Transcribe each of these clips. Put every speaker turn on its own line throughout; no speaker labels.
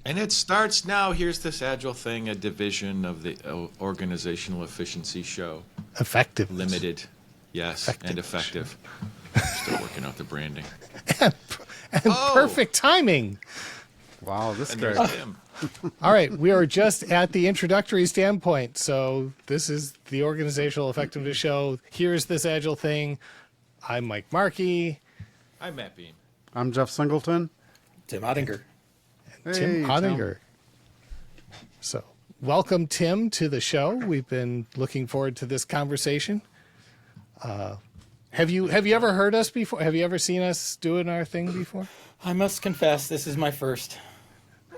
And it starts now. Here's this agile thing, a division of the organizational efficiency show.
Effectiveness.
Limited, yes, and effective. Still working out the branding.
and perfect timing.
Wow, this
And
guy.
there's Tim.
All right, we are just at the introductory standpoint. So this is the organizational effectiveness show. Here's this agile thing. I'm Mike Markey.
I'm Matt Bean.
I'm Jeff Singleton.
Tim Ottinger.
Tim Ottinger. So, welcome, Tim, to the show. We've been looking forward to this conversation. Have you ever heard us before? Have you ever seen us doing our thing before?
I must confess, this is my first.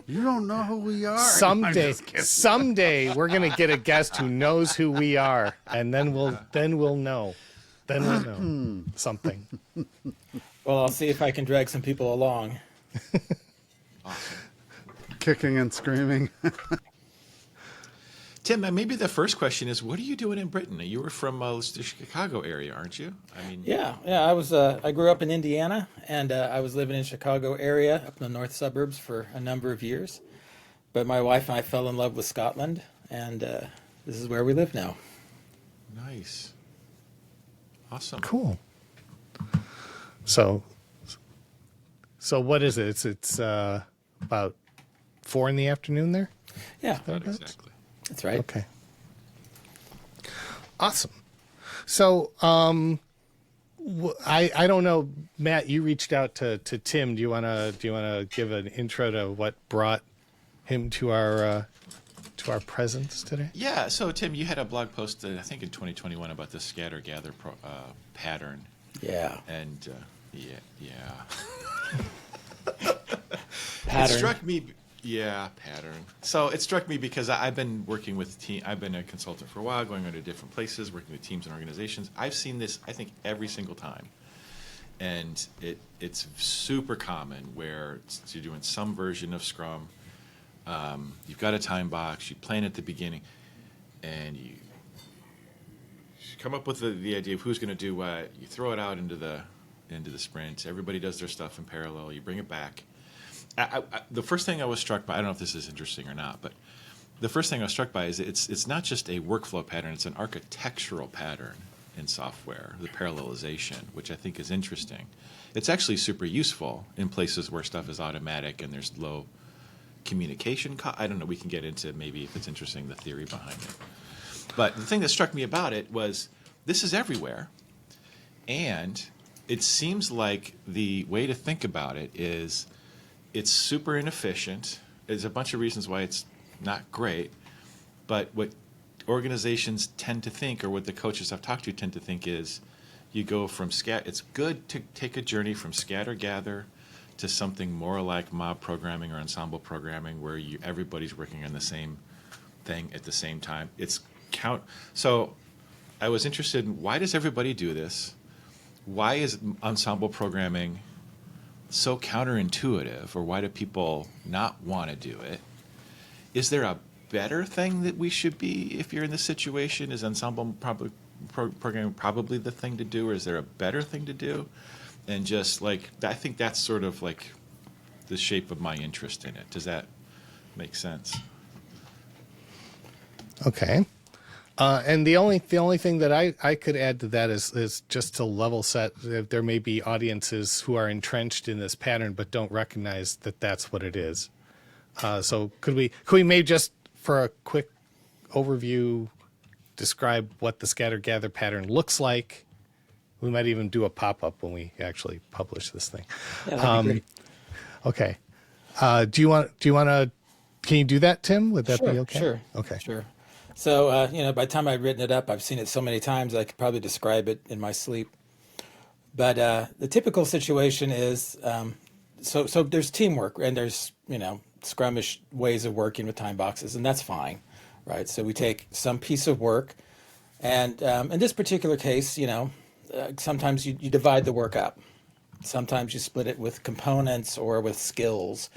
You don't know who we are.
Someday we're gonna get a guest who knows who we are, and then we'll know. Then we'll know something.
Well, I'll see if I can drag some people along.
Awesome.
Kicking and screaming.
Tim, maybe the first question is, what are you doing in Britain? You were from the Chicago area, aren't you? I mean,
Yeah. I was. I grew up in Indiana, and I was living in Chicago area, up in the north suburbs, for a number of years. But my wife and I fell in love with Scotland, and this is where we live now.
nice. Awesome.
Cool. So what is it? It's about 4 p.m. there.
Yeah,
Not exactly.
that's right.
Okay. Awesome. So, I don't know, Matt. You reached out to Tim. Do you wanna give an intro to what brought him to our presence today?
Yeah. So, Tim, you had a blog post, I think in 2021, about the scatter gather pattern,
Yeah.
and yeah.
Pattern.
It struck me. Yeah, pattern. So it struck me because I've been working with I've been a consultant for a while, going into different places, working with teams and organizations. I've seen this, I think, every single time, and it's super common where you're doing some version of Scrum. You've got a time box. You plan at the beginning, and you come up with the idea of who's going to do what. You throw it out into the sprint. Everybody does their stuff in parallel. You bring it back. The first thing I was struck by, I don't know if this is interesting or not, but the first thing I was struck by is it's not just a workflow pattern, it's an architectural pattern in software, the parallelization, which I think is interesting. It's actually super useful in places where stuff is automatic and there's low communication. I don't know, we can get into maybe if it's interesting, the theory behind it. But the thing that struck me about it was this is everywhere, and it seems like the way to think about it is it's super inefficient. There's a bunch of reasons why it's not great, but what organizations tend to think, or what the coaches I've talked to tend to think, is you go from it's good to take a journey from scatter-gather to something more like mob programming or ensemble programming, where everybody's working on the same thing at the same time. So I was interested in, why does everybody do this? Why is ensemble programming so counterintuitive, or why do people not want to do it? Is there a better thing that we should be if you're in this situation? Is ensemble programming probably the thing to do, or is there a better thing to do? And just like, I think that's sort of like the shape of my interest in it. Does that make sense?
Okay. And the only thing that I could add to that is just to level set. There may be audiences who are entrenched in this pattern but don't recognize that that's what it is. So could we maybe just, for a quick overview, describe what the scatter gather pattern looks like? We might even do a pop-up when we actually publish this thing.
Yeah, that'd be great.
Okay. Do you want to? Can you do that, Tim? Would that be okay?
Sure.
Okay.
Sure. So, by the time I've written it up, I've seen it so many times, I could probably describe it in my sleep. But the typical situation is, so there's teamwork, and there's, scrummish ways of working with time boxes, and that's fine, right? So we take some piece of work, and in this particular case, sometimes you divide the work up. Sometimes you split it with components or with skills.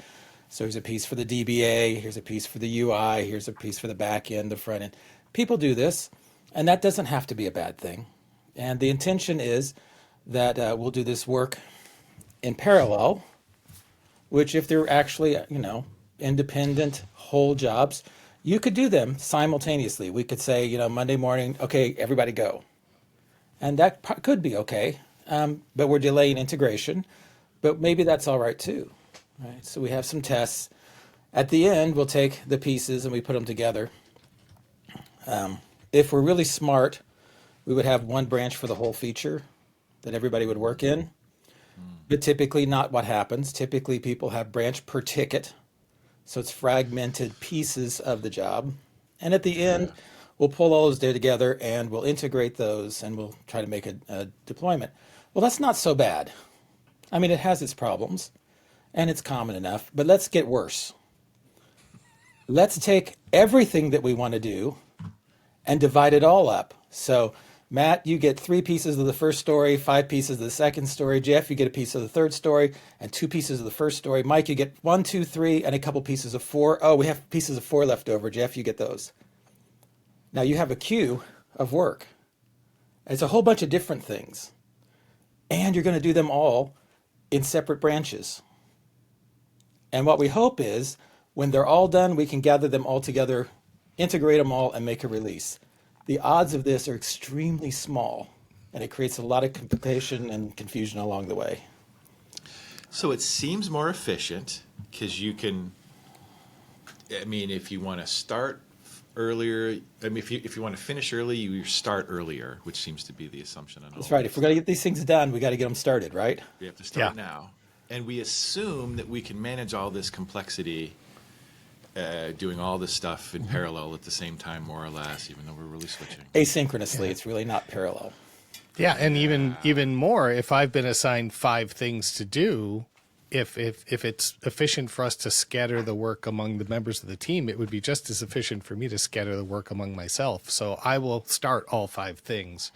So here's a piece for the DBA, here's a piece for the UI, here's a piece for the back end, the front end. People do this, and that doesn't have to be a bad thing. And the intention is that we'll do this work in parallel, which if they're actually, independent whole jobs, you could do them simultaneously. We could say, Monday morning, okay, everybody go. And that could be okay, but we're delaying integration. But maybe that's all right too, right? So we have some tests. At the end, we'll take the pieces and we put them together. If we're really smart, we would have one branch for the whole feature that everybody would work in. But typically not what happens. Typically people have branch per ticket. So it's fragmented pieces of the job. And at the end, we'll pull all those data together and we'll integrate those and we'll try to make a deployment. Well, that's not so bad. I mean, it has its problems and it's common enough, but let's get worse. Let's take everything that we want to do and divide it all up. So Matt, you get 3 pieces of the first story, 5 pieces of the second story. Jeff, you get a piece of the third story and 2 pieces of the first story. Mike, you get 1, 2, 3, and a couple pieces of 4. Oh, we have pieces of 4 left over. Jeff, you get those. Now you have a queue of work. It's a whole bunch of different things. And you're going to do them all in separate branches. And what we hope is when they're all done, we can gather them all together, integrate them all, and make a release. The odds of this are extremely small, and it creates a lot of complication and confusion along the way.
So it seems more efficient because you can, I mean, if you want to start earlier, I mean, if you want to finish early, you start earlier, which seems to be the assumption.
That's right. If we're going to get these things done, we got to get them started, right?
We have to start now. And we assume that we can manage all this complexity doing all this stuff in parallel at the same time, more or less, even though we're really switching.
Asynchronously, it's really not parallel.
Yeah, and even more, if I've been assigned 5 things to do, if it's efficient for us to scatter the work among the members of the team, it would be just as efficient for me to scatter the work among myself. So I will start all 5 things,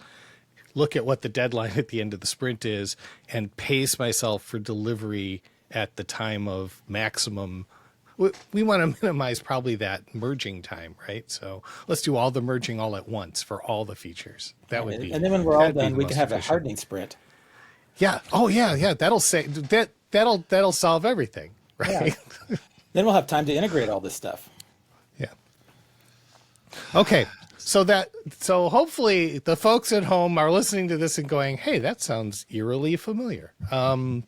look at what the deadline at the end of the sprint is, and pace myself for delivery at the time of maximum. We want to minimize probably that merging time, right? So let's do all the merging all at once for all the features. That would be.
And then when we're all done, we can have a hardening sprint.
Yeah. Oh, yeah. That'll say that'll solve everything, right?
Yeah. Then we'll have time to integrate all this stuff.
Yeah. Okay. So hopefully the folks at home are listening to this and going, "Hey, that sounds eerily familiar." And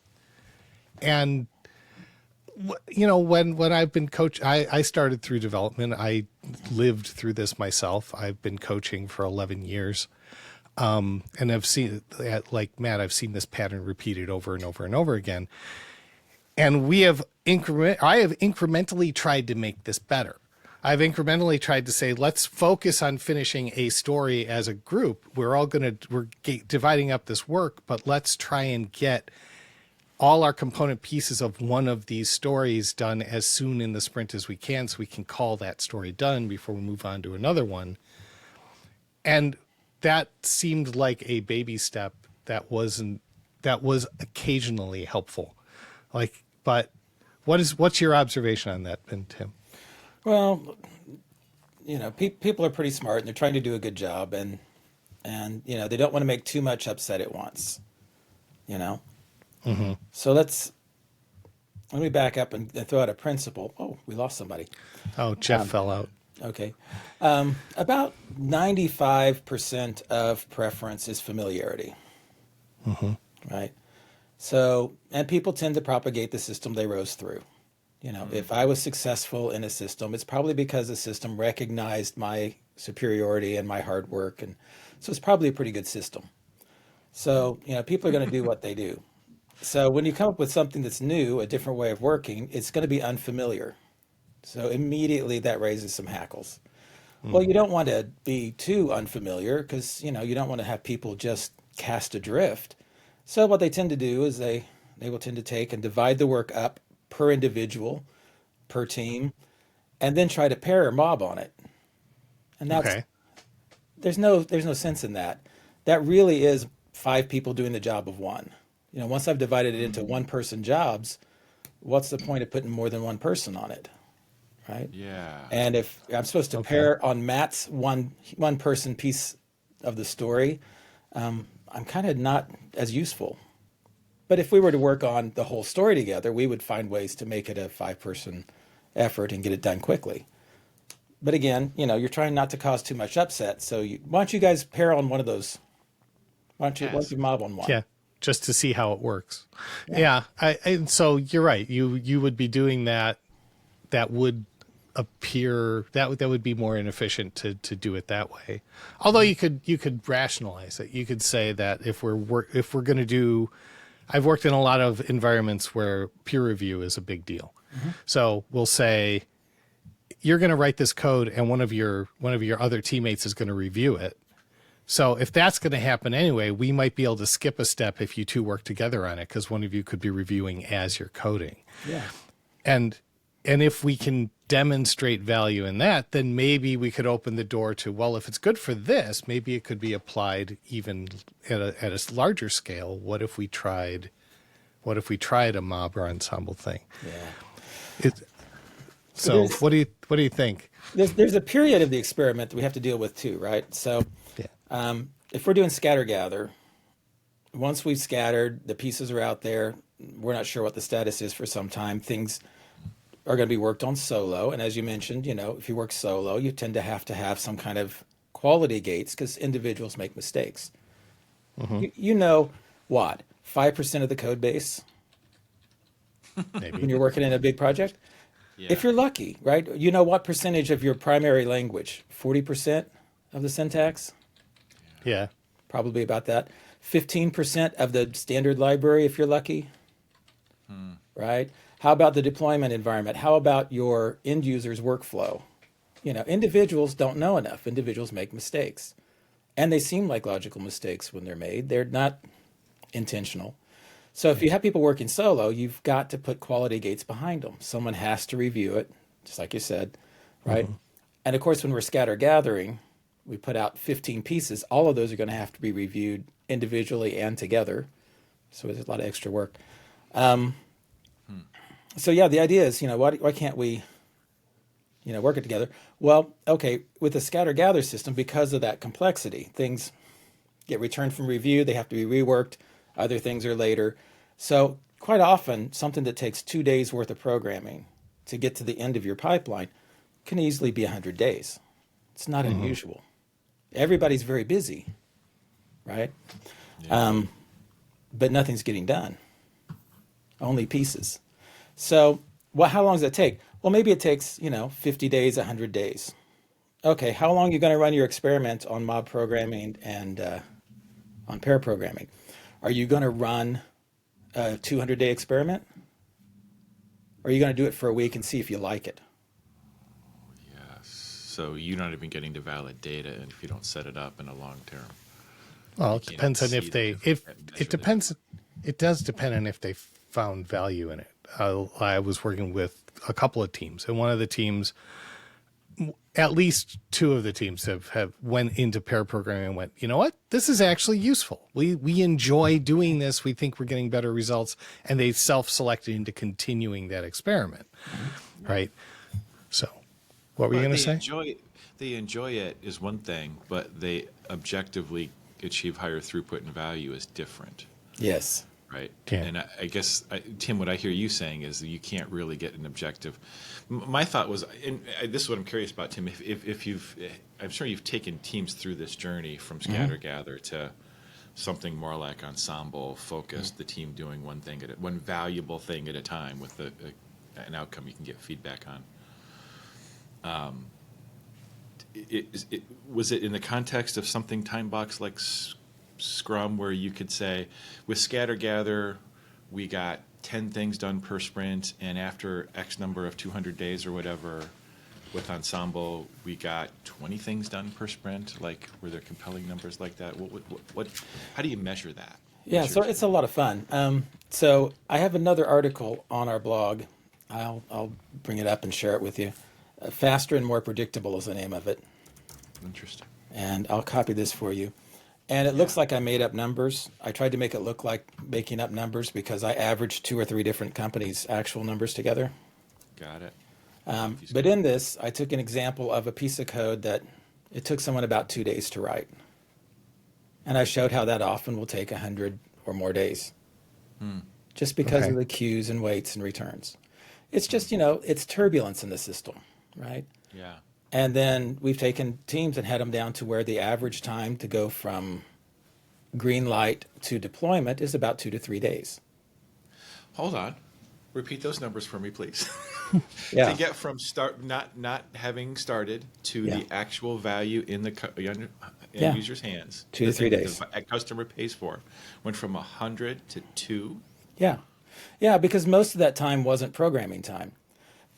when I've been I started through development. I lived through this myself. I've been coaching for 11 years. And I've seen, like Matt, I've seen this pattern repeated over and over and over again. And I have incrementally tried to make this better. I've incrementally tried to say, let's focus on finishing a story as a group. We're dividing up this work, but let's try and get all our component pieces of one of these stories done as soon in the sprint as we can, so we can call that story done before we move on to another one. And that seemed like a baby step that was occasionally helpful. But what's your observation on that, Tim?
Well, people are pretty smart and they're trying to do a good job, and they don't want to make too much upset at once.
Mm-hmm.
So let me back up and throw out a principle. Oh, we lost somebody.
Oh, Jeff fell out.
Okay. About 95% of preference is familiarity.
Mm-hmm.
Right? So, and people tend to propagate the system they rose through. If I was successful in a system, it's probably because the system recognized my superiority and my hard work. And so it's probably a pretty good system. So, people are going to do what they do. So when you come up with something that's new, a different way of working, it's going to be unfamiliar. So immediately that raises some hackles. Well, you don't want to be too unfamiliar because, you don't want to have people just cast adrift. So what they tend to do is they will tend to take and divide the work up per individual, per team, and then try to pair or mob on it. And that's, there's no sense in that. That really is 5 people doing the job of one. Once I've divided it into one-person jobs, what's the point of putting more than one person on it, right?
Yeah.
And if I'm supposed to pair on Matt's one-person piece of the story, I'm kind of not as useful. But if we were to work on the whole story together, we would find ways to make it a 5-person effort and get it done quickly. But again, you're trying not to cause too much upset. So why don't you guys pair on one of those? Why don't you mob on one?
Yeah, just to see how it works. Yeah, and so you're right. You would be doing that. That would appear that would be more inefficient to do it that way. Although you could rationalize it. You could say that if we're going to do, I've worked in a lot of environments where peer review is a big deal. So we'll say you're going to write this code, and one of your other teammates is going to review it. So if that's going to happen anyway, we might be able to skip a step if you two work together on it, because one of you could be reviewing as you're coding.
Yeah.
And if we can demonstrate value in that, then maybe we could open the door to, well, if it's good for this, maybe it could be applied even at a larger scale. What if we tried a mob or ensemble thing?
Yeah.
So what do you think?
There's a period of the experiment that we have to deal with too, right? So if we're doing scatter gather, once we've scattered, the pieces are out there, we're not sure what the status is for some time. Things are going to be worked on solo. And as you mentioned, if you work solo, you tend to have some kind of quality gates because individuals make mistakes. You know what? 5% of the code base
Maybe.
when you're working in a big project?
Yeah.
If you're lucky, right? You know what percentage of your primary language? 40% of the syntax?
Yeah.
Probably about that. 15% of the standard library if you're lucky, right? How about the deployment environment? How about your end user's workflow? Individuals don't know enough. Individuals make mistakes. And they seem like logical mistakes when they're made. They're not intentional. So if you have people working solo, you've got to put quality gates behind them. Someone has to review it, just like you said, right? And of course, when we're scatter gathering, we put out 15 pieces. All of those are going to have to be reviewed individually and together. So there's a lot of extra work. So yeah, the idea is, why can't we, work it together? Well, okay, with the scatter gather system, because of that complexity, things get returned from review. They have to be reworked. Other things are later. So quite often, something that takes 2 days worth of programming to get to the end of your pipeline can easily be 100 days. It's not unusual. Everybody's very busy, right?
Yeah.
But nothing's getting done. Only pieces. So how long does that take? Well, maybe it takes, 50 days, 100 days. Okay, how long are you going to run your experiment on mob programming and on pair programming? Are you going to run a 200-day experiment? Or are you going to do it for a week and see if you like it?
Yes. So you're not even getting to valid data if you don't set it up in a long term.
Well, it
You
depends
can't
on
see
if they,
the-
if
measure
it
the-
depends. It does depend on if they found value in it. I was working with a couple of teams, and one of the teams, at least two of the teams have went into pair programming and went, you know what, this is actually useful. We enjoy doing this. We think we're getting better results, and they self-selected into continuing that experiment, right? So, what were you going to say?
They enjoy it is one thing, but they objectively achieve higher throughput and value is different,
Yes.
right?
Yeah.
And I guess, Tim, what I hear you saying is that you can't really get an objective. My thought was, and this is what I'm curious about, Tim, if you've, I'm sure you've taken teams through this journey from scatter gather to something more like ensemble focused, the team doing one valuable thing at a time with an outcome you can get feedback on. Was it in the context of something time box like Scrum, where you could say, with scatter gather, we got 10 things done per sprint, and after X number of 200 days or whatever, with ensemble, we got 20 things done per sprint? Like, were there compelling numbers like that? What how do you measure that?
Yeah,
What's
so
your-
it's a lot of fun. So I have another article on our blog. I'll bring it up and share it with you. Faster and More Predictable is the name of it.
Interesting.
And I'll copy this for you. And it looks like I made up numbers. I tried to make it look like making up numbers because I averaged 2 or 3 different companies' actual numbers together.
Got it.
But in this, I took an example of a piece of code that it took someone about 2 days to write. And I showed how that often will take 100 or more days. Just because
Okay.
of the queues and waits and returns. It's just, it's turbulence in the system, right?
Yeah.
And then we've taken teams and had them down to where the average time to go from green light to deployment is about 2 to 3 days.
Hold on. Repeat those numbers for me, please.
Yeah.
To get from not having started to
Yeah.
the actual value in the end
Yeah.
user's hands.
2 to 3 days.
A customer pays for went from 100 to 2.
Yeah. Yeah, because most of that time wasn't programming time.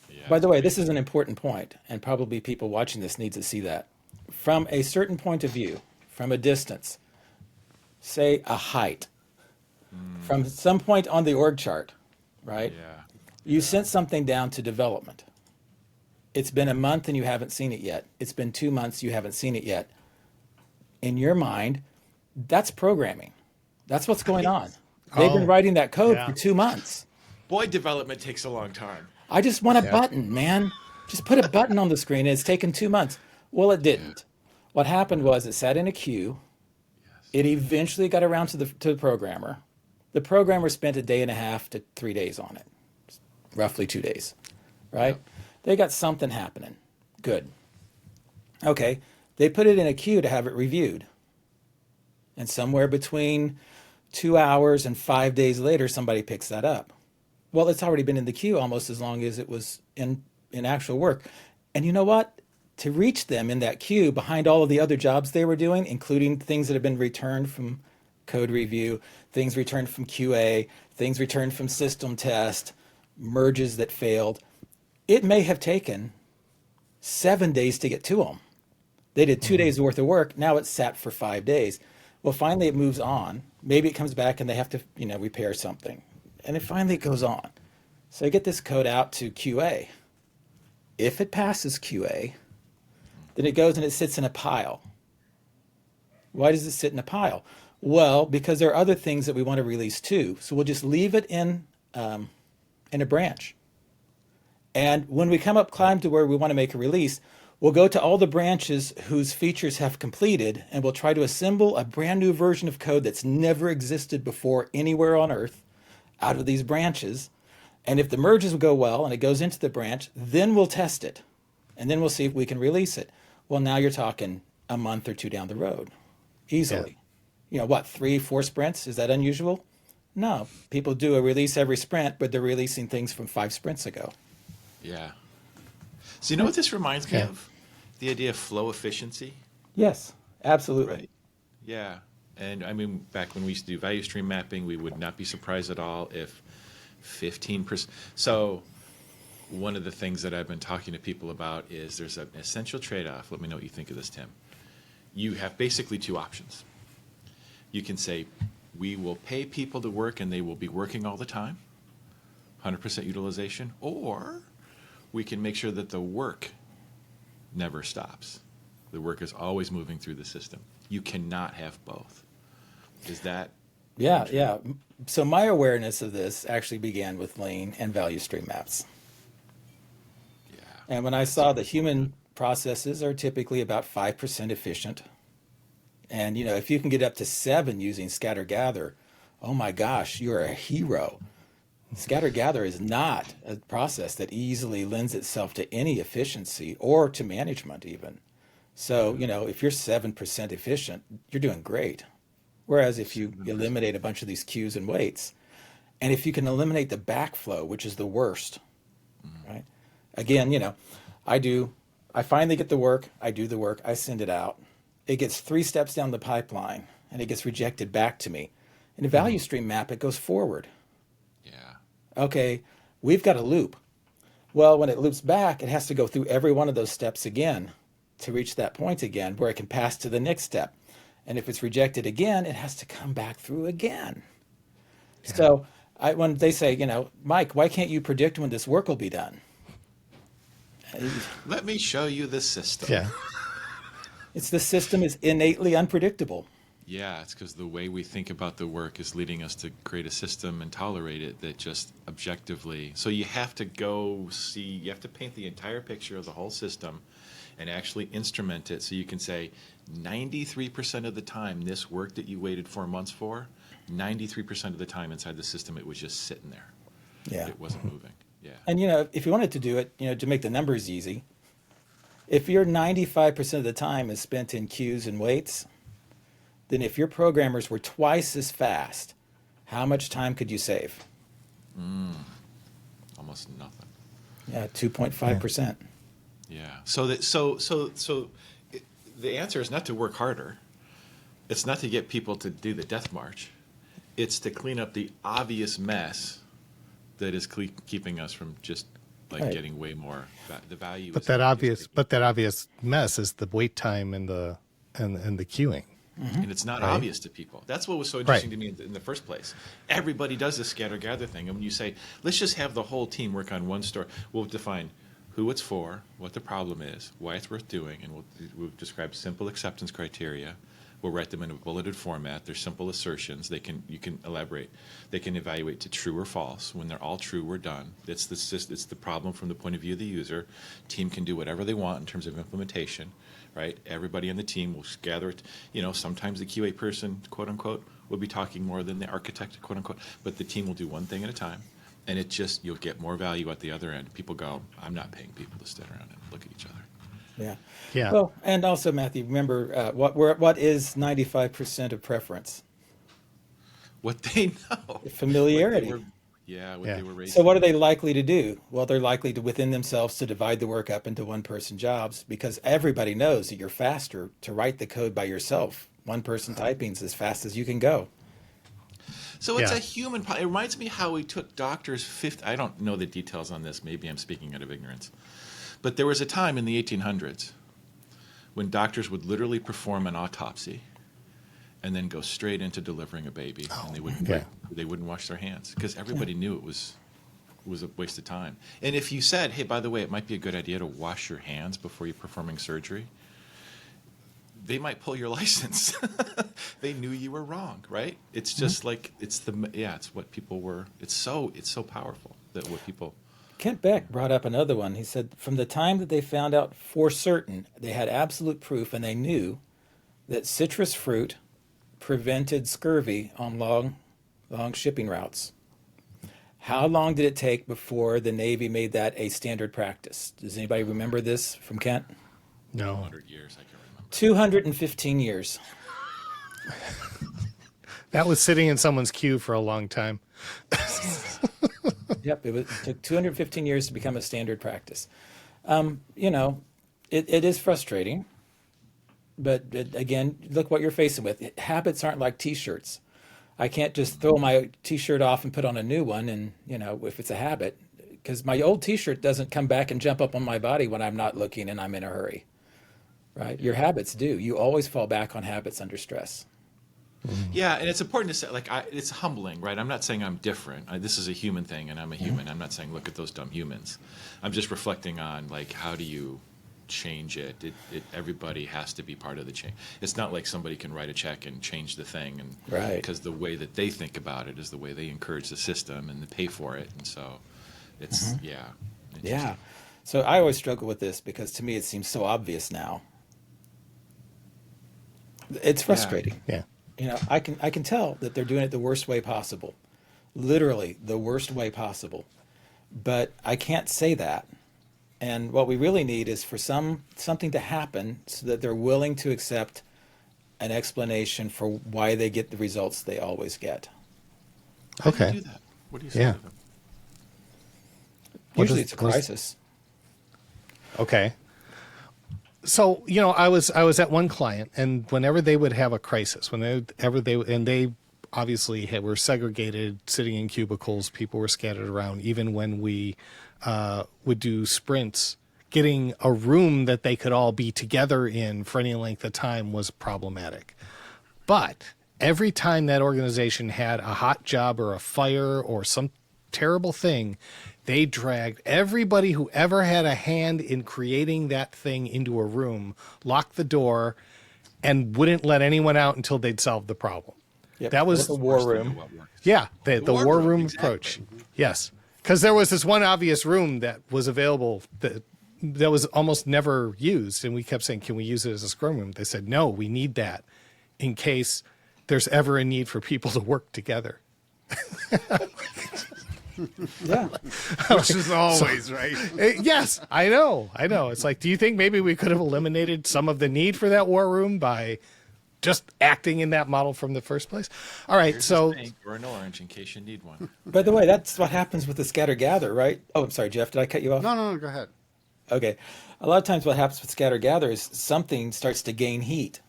Yeah,
By the way, this is an important point, and probably people watching this need to see that. From a certain point of view, from a distance, say a height, from some point on the org chart, right?
Yeah.
You sent something down to development. It's been a month and you haven't seen it yet. It's been 2 months, you haven't seen it yet. In your mind, that's programming. That's what's going on. They've been writing that code for 2 months.
Boy, development takes a long time.
I just want a button, man. Just put a button on the screen and it's taken 2 months. Well, it didn't. What happened was it sat in a queue. It eventually got around to the programmer. The programmer spent a day and a half to 3 days on it, roughly 2 days, right? They got something happening. Good. Okay, they put it in a queue to have it reviewed. And somewhere between 2 hours and 5 days later, somebody picks that up. Well, it's already been in the queue almost as long as it was in actual work. And you know what? To reach them in that queue behind all of the other jobs they were doing, including things that have been returned from code review, things returned from QA, things returned from system test, merges that failed, it may have taken 7 days to get to them. They did 2 days worth of work. Now it's sat for 5 days. Well, finally it moves on. Maybe it comes back and they have to, repair something. And it finally goes on. So I get this code out to QA. If it passes QA, then it goes and it sits in a pile. Why does it sit in a pile? Well, because there are other things that we want to release too. So we'll just leave it in a branch. And when we climb to where we want to make a release, we'll go to all the branches whose features have completed, and we'll try to assemble a brand new version of code that's never existed before anywhere on Earth out of these branches. And if the merges will go well and it goes into the branch, then we'll test it. And then we'll see if we can release it. Well, now you're talking a month or two down the road, easily. Yeah. 3, 4 sprints? Is that unusual? No. People do a release every sprint, but they're releasing things from 5 sprints ago.
Yeah. So you know what this reminds me of? The idea of flow efficiency.
Yes, absolutely.
Right. Yeah. And I mean, back when we used to do value stream mapping, we would not be surprised at all if 15%. So one of the things that I've been talking to people about is there's an essential trade-off. Let me know what you think of this, Tim. You have basically 2 options. You can say, we will pay people to work and they will be working all the time, 100% utilization, or we can make sure that the work never stops. The work is always moving through the system. You cannot have both. Is that?
Yeah. So my awareness of this actually began with lean and value stream maps.
Yeah.
And when I saw that human processes are typically about 5% efficient, and if you can get up to 7 using scatter gather, oh my gosh, you're a hero. Scatter gather is not a process that easily lends itself to any efficiency or to management even. So, if you're 7% efficient, you're doing great. Whereas if you eliminate a bunch of these queues and waits, and if you can eliminate the backflow, which is the worst, right? Again, I finally get the work, I do the work, I send it out. It gets 3 steps down the pipeline and it gets rejected back to me. In a value stream map, it goes forward.
Yeah.
Okay, we've got a loop. Well, when it loops back, it has to go through every one of those steps again to reach that point again where it can pass to the next step. And if it's rejected again, it has to come back through again. Yeah. So when they say, Mike, why can't you predict when this work will be done?
Let me show you the system.
Yeah.
The system is innately unpredictable.
Yeah, it's because the way we think about the work is leading us to create a system and tolerate it that just objectively. So you have to you have to paint the entire picture of the whole system and actually instrument it so you can say 93% of the time this work that you waited 4 months for, 93% of the time inside the system it was just sitting there.
Yeah.
It wasn't moving. Yeah.
And, if you wanted to do it, to make the numbers easy, if your 95% of the time is spent in queues and waits, then if your programmers were twice as fast, how much time could you save?
Almost nothing.
Yeah, 2.5%.
Yeah. So the answer is not to work harder. It's not to get people to do the death march. It's to clean up the obvious mess that is keeping us from just
Right.
getting way more. The value.
But
is
that
is
obvious,
taking-
but that obvious mess is the wait time and the queuing.
and it's not
Right.
obvious to people. That's what was so interesting to me in the first place. Everybody does this scatter gather thing, and when you say, let's just have the whole team work on one story, we'll define who it's for, what the problem is, why it's worth doing, and we'll describe simple acceptance criteria. We'll write them in a bulleted format. They're simple assertions. You can elaborate. They can evaluate to true or false. When they're all true, we're done. It's the problem from the point of view of the user. Team can do whatever they want in terms of implementation, right? Everybody on the team will gather it. Sometimes the QA person, quote unquote, will be talking more than the architect, quote unquote, but the team will do one thing at a time. And you'll get more value at the other end. People go, I'm not paying people to stand around and look at each other.
Yeah.
Yeah.
Well, and also, Matthew, remember, what is 95% of preference?
What they know.
Familiarity.
What they were raised.
So what are they likely to do? Well, they're likely to, within themselves, to divide the work up into one-person jobs, because everybody knows that you're faster to write the code by yourself. One person typing is as fast as you can go.
So it's
Yeah.
a human. It reminds me how we took doctors. I don't know the details on this. Maybe I'm speaking out of ignorance. But there was a time in the 1800s when doctors would literally perform an autopsy and then go straight into delivering a baby, and they wouldn't wash their hands because everybody knew it was a waste of time. And if you said, "Hey, by the way, it might be a good idea to wash your hands before you're performing surgery," they might pull your license. They knew you were wrong, right? It's just like it's what people were. It's so powerful that what people.
Kent Beck brought up another one. He said, from the time that they found out for certain, they had absolute proof, and they knew that citrus fruit prevented scurvy on long shipping routes. How long did it take before the Navy made that a standard practice? Does anybody remember this from Kent?
No.
100 years, I can remember.
215 years.
That was sitting in someone's queue for a long time.
Yep, it took 215 years to become a standard practice. It is frustrating, but again, look what you're facing with. Habits aren't like T-shirts. I can't just throw my T-shirt off and put on a new one, and if it's a habit, because my old T-shirt doesn't come back and jump up on my body when I'm not looking and I'm in a hurry. Right? Your habits do. You always fall back on habits under stress.
Yeah, and it's important to say, it's humbling, right? I'm not saying I'm different. This is a human thing, and I'm a human. I'm not saying look at those dumb humans. I'm just reflecting on how do you change it? Everybody has to be part of the change. It's not like somebody can write a check and change the thing, and
Right.
because the way that they think about it is the way they encourage the system and they pay for it, and so it's
Yeah. So I always struggle with this because to me it seems so obvious now. It's frustrating.
Yeah.
I can tell that they're doing it the worst way possible, literally the worst way possible, but I can't say that. And what we really need is for something to happen so that they're willing to accept an explanation for why they get the results they always get.
How do
Okay.
you do that? What do you say
Yeah.
to them?
Usually
does-
it's a crisis.
Okay. So, I was at one client, and whenever they would have a crisis, they obviously were segregated, sitting in cubicles, people were scattered around. Even when we would do sprints, getting a room that they could all be together in for any length of time was problematic. But every time that organization had a hot job or a fire or some terrible thing, they dragged everybody who ever had a hand in creating that thing into a room, locked the door, and wouldn't let anyone out until they'd solved the problem.
Yep.
That was
the war room.
What works.
yeah, the war room
exactly.
approach. Yes, because there was this one obvious room that was available that was almost never used, and we kept saying, "Can we use it as a scrum room?" They said, "No, we need that in case there's ever a need for people to work together."
Yeah.
Which is always right.
Yes, I know. It's like, do you think maybe we could have eliminated some of the need for that war room by just acting in that model from the first place? All right,
Here's
so
a pink or an orange in case you need one.
By the way, that's what happens with the scatter gather, right? Oh, I'm sorry, Jeff. Did I cut you off?
No, go ahead.
Okay. A lot of times what happens with scatter gather is something starts to gain heat.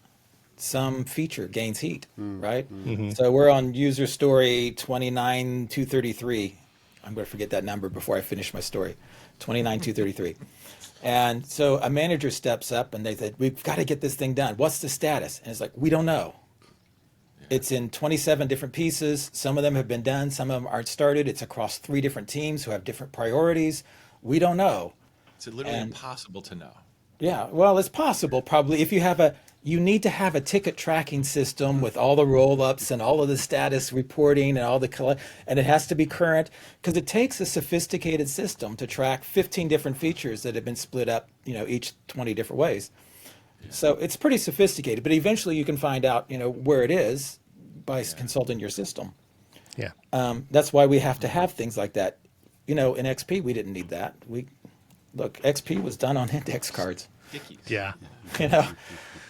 Some feature gains heat, right? So we're on user story 29233. I'm going to forget that number before I finish my story. 29233. And so a manager steps up and they said, we've got to get this thing done. What's the status? And it's like, we don't know. It's in 27 different pieces. Some of them have been done. Some of them aren't started. It's across 3 different teams who have different priorities. We don't know.
It's literally
And-
impossible to know.
Yeah, well, it's possible probably if you need to have a ticket tracking system with all the roll-ups and all of the status reporting and all and it has to be current because it takes a sophisticated system to track 15 different features that have been split up, each 20 different ways. So it's pretty sophisticated, but eventually you can find out, where it is by consulting your system.
yeah.
That's why we have to have things like that. In XP, we didn't need that. Look, XP was done on index cards.
Hickeys.
Yeah.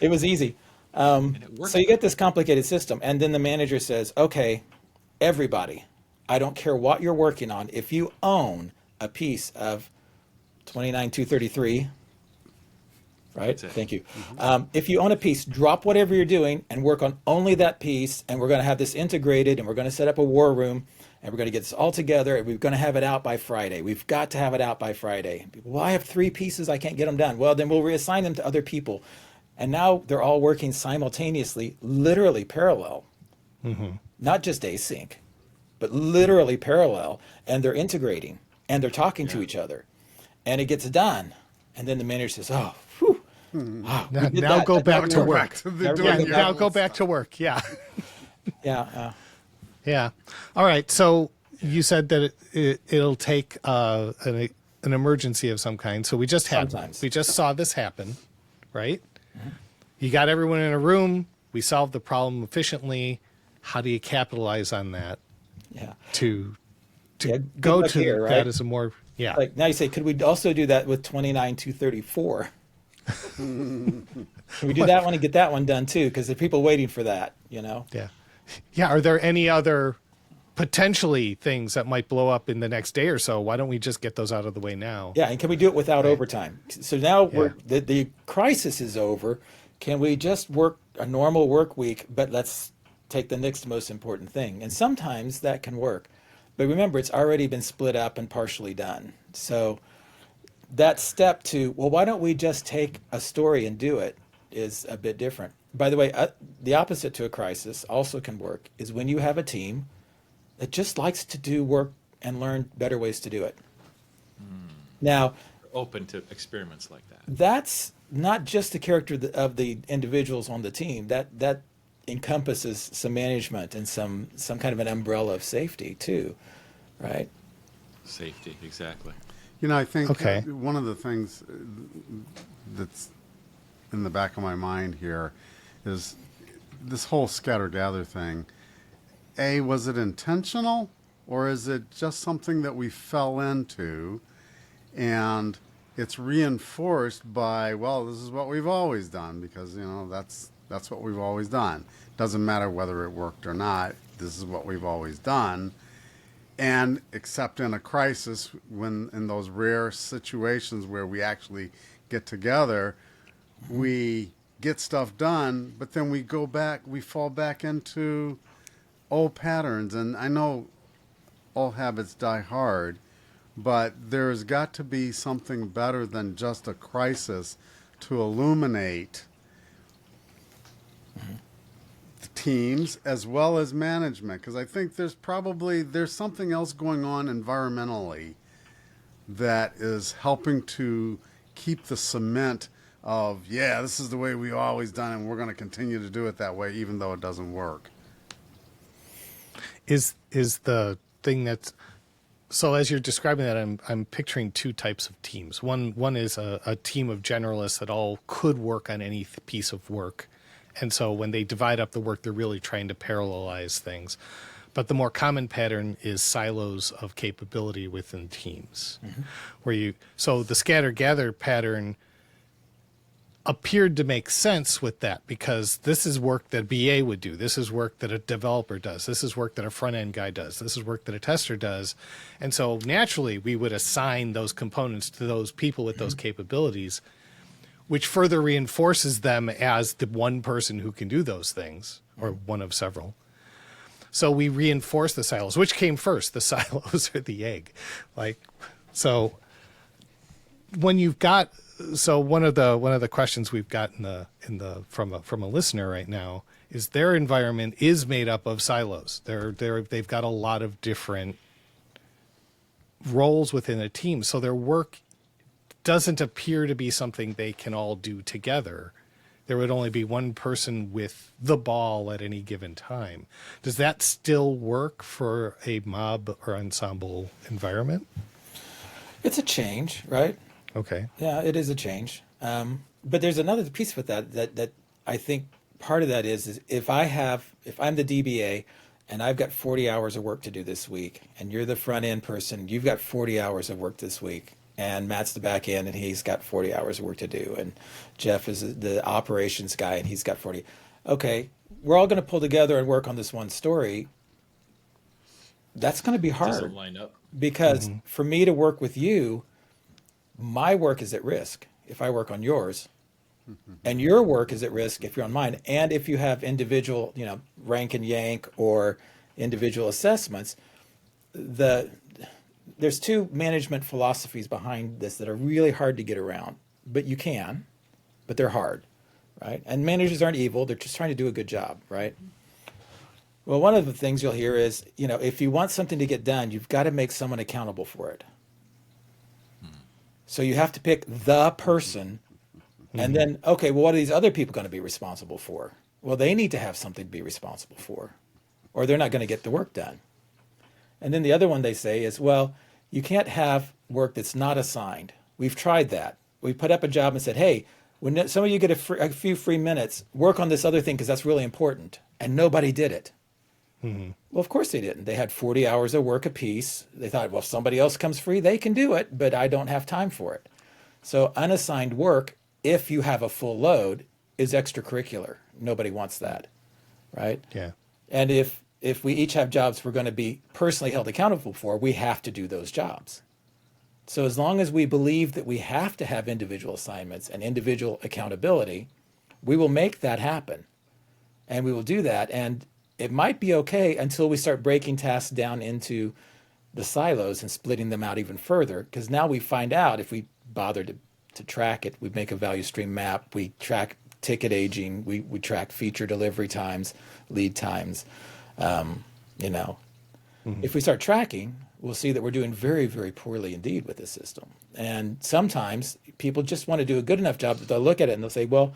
It was easy.
it worked.
So you get this complicated system, and then the manager says, okay, everybody, I don't care what you're working on. If you own a piece of 29233, right?
That's it.
Thank you. If you own a piece, drop whatever you're doing and work on only that piece, and we're going to have this integrated, and we're going to set up a war room, and we're going to get this all together, and we're going to have it out by Friday. We've got to have it out by Friday. People, well, I have 3 pieces. I can't get them done. Well, then we'll reassign them to other people. And now they're all working simultaneously, literally parallel. Not just async, but literally parallel. And they're integrating, and they're talking to each other. And it gets done. And then the manager says, oh, whew. Wow, we did
Now
that.
go
That
back
never
to
worked.
work.
Back to the
Never
doing
Yeah,
worked.
your
now
own
go back
stuff.
to work. Yeah.
Yeah.
Yeah. All right. So you said that it'll take an emergency of some kind. So we just saw this happen, right? You got everyone in a room. We solved the problem efficiently. How do you capitalize on that
Yeah.
to
Yeah, good
go
luck
to
here,
that
right?
as a more
Like now you say, could we also do that with 29234? Can we do that one and get that one done too? Because there are people waiting for that,
Yeah. Are there any other potentially things that might blow up in the next day or so? Why don't we just get those out of the way now?
Yeah, and can we do it without overtime? So now
Yeah.
the crisis is over. Can we just work a normal work week, but let's take the next most important thing? And sometimes that can work. But remember, it's already been split up and partially done. So that step to, well, why don't we just take a story and do it is a bit different. By the way, the opposite to a crisis also can work is when you have a team that just likes to do work and learn better ways to do it. Now,
Open to experiments like that.
that's not just the character of the individuals on the team. That encompasses some management and some kind of an umbrella of safety too, right?
Safety, exactly.
I think
Okay.
one of the things that's in the back of my mind here is this whole scatter-gather thing. Was it intentional, or is it just something that we fell into, and it's reinforced by, well, this is what we've always done, because, that's what we've always done. Doesn't matter whether it worked or not. This is what we've always done. And except in a crisis, when in those rare situations where we actually get together, we get stuff done, but then we fall back into old patterns. And I know old habits die hard, but there's got to be something better than just a crisis to illuminate the teams as well as management, because I think there's something else going on environmentally that is helping to keep the cement of, this is the way we've always done it, and we're going to continue to do it that way even though it doesn't work.
Is the thing that's so as you're describing that, I'm picturing 2 types of teams. One is a team of generalists that all could work on any piece of work. And so when they divide up the work, they're really trying to parallelize things. But the more common pattern is silos of capability within teams, so the scatter gather pattern appeared to make sense with that, because this is work that a BA would do. This is work that a developer does. This is work that a front end guy does. This is work that a tester does. And so naturally we would assign those components to those people with those capabilities, which further reinforces them as the one person who can do those things, or one of several. So we reinforce the silos. Which came first, the silos or the egg? So when you've got, so one of the questions we've got from a listener right now is their environment is made up of silos. They've got a lot of different roles within a team, so their work doesn't appear to be something they can all do together. There would only be one person with the ball at any given time. Does that still work for a mob or ensemble environment?
It's a change, right?
Okay.
Yeah, it is a change. But there's another piece with that I think part of that is if I'm the DBA and I've got 40 hours of work to do this week, and you're the front end person, you've got 40 hours of work this week, and Matt's the back end and he's got 40 hours of work to do, and Jeff is the operations guy and he's got 40. Okay, we're all going to pull together and work on this one story. That's going to be hard.
Doesn't line up.
Because for me to work with you, my work is at risk if I work on yours, and your work is at risk if you're on mine. And if you have individual, rank and yank or individual assessments, there's two management philosophies behind this that are really hard to get around, but they're hard, right? And managers aren't evil. They're just trying to do a good job, right? Well, one of the things you'll hear is, if you want something to get done, you've got to make someone accountable for it. So you have to pick the person, and then, okay, well, what are these other people going to be responsible for? Well, they need to have something to be responsible for, or they're not going to get the work done. And then the other one they say is, well, you can't have work that's not assigned. We've tried that. We put up a job and said, hey, when some of you get a few free minutes, work on this other thing because that's really important. And nobody did it. Well, of course they didn't. They had 40 hours of work apiece. They thought, well, if somebody else comes free, they can do it, but I don't have time for it. So unassigned work, if you have a full load, is extracurricular. Nobody wants that, right?
Yeah.
And if we each have jobs we're going to be personally held accountable for, we have to do those jobs. So as long as we believe that we have to have individual assignments and individual accountability, we will make that happen. And we will do that. And it might be okay until we start breaking tasks down into the silos and splitting them out even further, because now we find out if we bother to track it, we make a value stream map, we track ticket aging, we track feature delivery times, lead times. If we start tracking, we'll see that we're doing very, very poorly indeed with this system. And sometimes people just want to do a good enough job that they'll look at it and they'll say, well,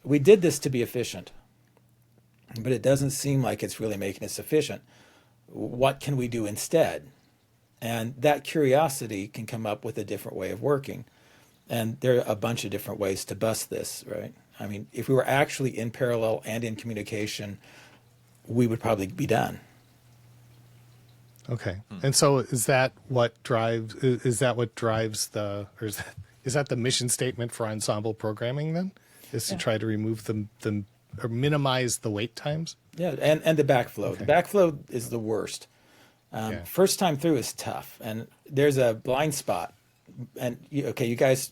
we did this to be efficient, but it doesn't seem like it's really making us efficient. What can we do instead? And that curiosity can come up with a different way of working. And there are a bunch of different ways to bust this, right? I mean, if we were actually in parallel and in communication, we would probably be done.
Okay. And so is that what drives the, or is that the mission statement for ensemble programming then? Is to try to remove the or minimize the wait times?
Yeah, and the backflow.
Okay.
The backflow is the worst. First time through is tough, and there's a blind spot. And you guys,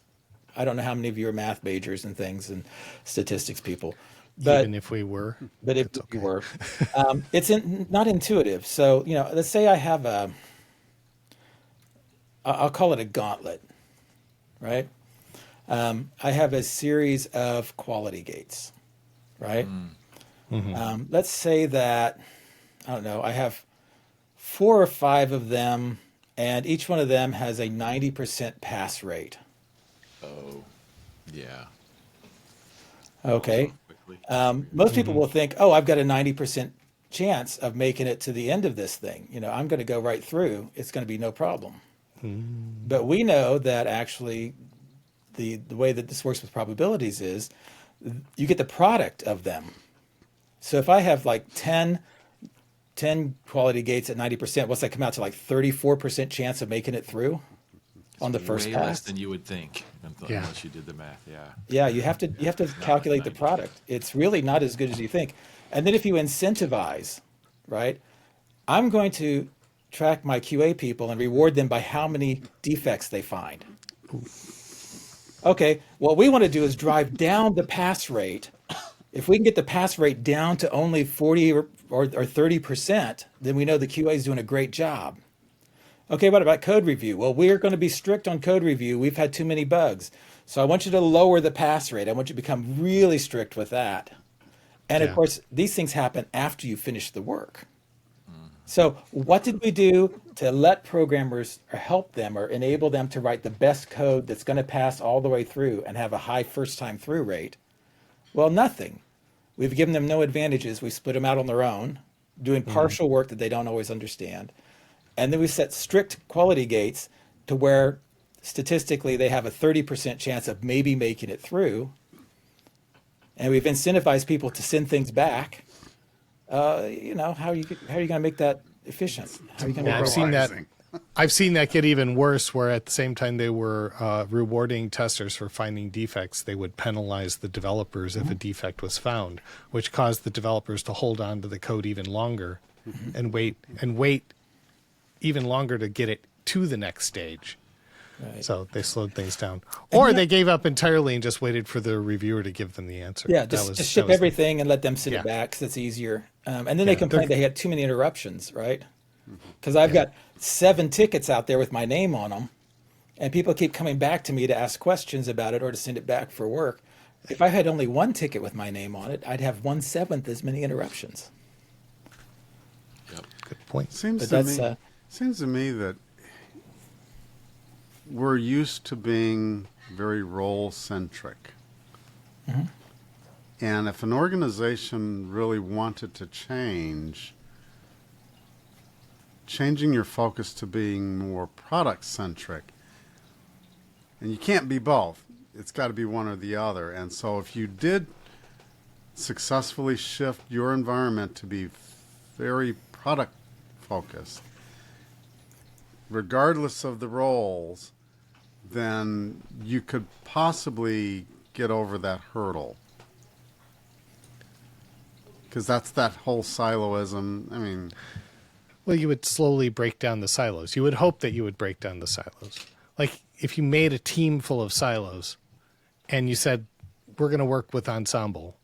I don't know how many of you are math majors and things and statistics people, but
Even if we were.
but if
it's okay.
you were, it's not intuitive. So let's say I have I'll call it a gauntlet, right? I have a series of quality gates, right? Let's say that, I don't know, I have 4 or 5 of them, and each one of them has a 90% pass rate.
Oh, yeah.
Okay.
Quickly.
Most people will think, oh, I've got a 90% chance of making it to the end of this thing. I'm going to go right through. It's going to be no problem. But we know that actually the way that this works with probabilities is you get the product of them. So if I have like 10 10 quality gates at 90%, what's that come out to, like 34% chance of making it through on the first
Way
pass?
less than you would think,
Yeah.
unless you did the math. Yeah.
Yeah, you have to calculate the
90.
product. It's really not as good as you think. And then if you incentivize, right? I'm going to track my QA people and reward them by how many defects they find. Okay, what we want to do is drive down the pass rate. If we can get the pass rate down to only 40 or 30%, then we know the QA is doing a great job. Okay, what about code review? Well, we're going to be strict on code review. We've had too many bugs. So I want you to lower the pass rate. I want you to become really strict with that. And
Yeah.
of course, these things happen after you finish the work. So what did we do to let programmers or help them or enable them to write the best code that's going to pass all the way through and have a high first time through rate? Well, nothing. We've given them no advantages. We split them out on their own, doing partial work that they don't always understand. And then we set strict quality gates to where statistically they have a 30% chance of maybe making it through. And we've incentivized people to send things back. How are you going to make that efficient? How are you going to
Yeah, I've seen that get even worse, where at the same time they were rewarding testers for finding defects, they would penalize the developers if a defect was found, which caused the developers to hold on to the code even longer and wait even longer to get it to the next stage.
Right.
So they slowed things down. Or they gave up entirely and just waited for the reviewer to give them the answer.
Yeah, just ship everything and let them send
Yeah.
it back because it's easier. And then they complain they had too many interruptions, right? Because I've got 7 tickets out there with my name on them, and people keep coming back to me to ask questions about it or to send it back for work. If I had only 1 ticket with my name on it, I'd have 1/7 as many interruptions.
Yep.
Good point.
Seems
But
to me that we're used to being very role-centric. And if an organization really wanted to changing your focus to being more product-centric, and you can't be both. It's got to be one or the other. And so if you did successfully shift your environment to be very product-focused, regardless of the roles, then you could possibly get over that hurdle. Because that's that whole siloism. I mean,
Well, you would slowly break down the silos. You would hope that you would break down the silos. Like if you made a team full of silos and you said, we're going to work with Ensemble.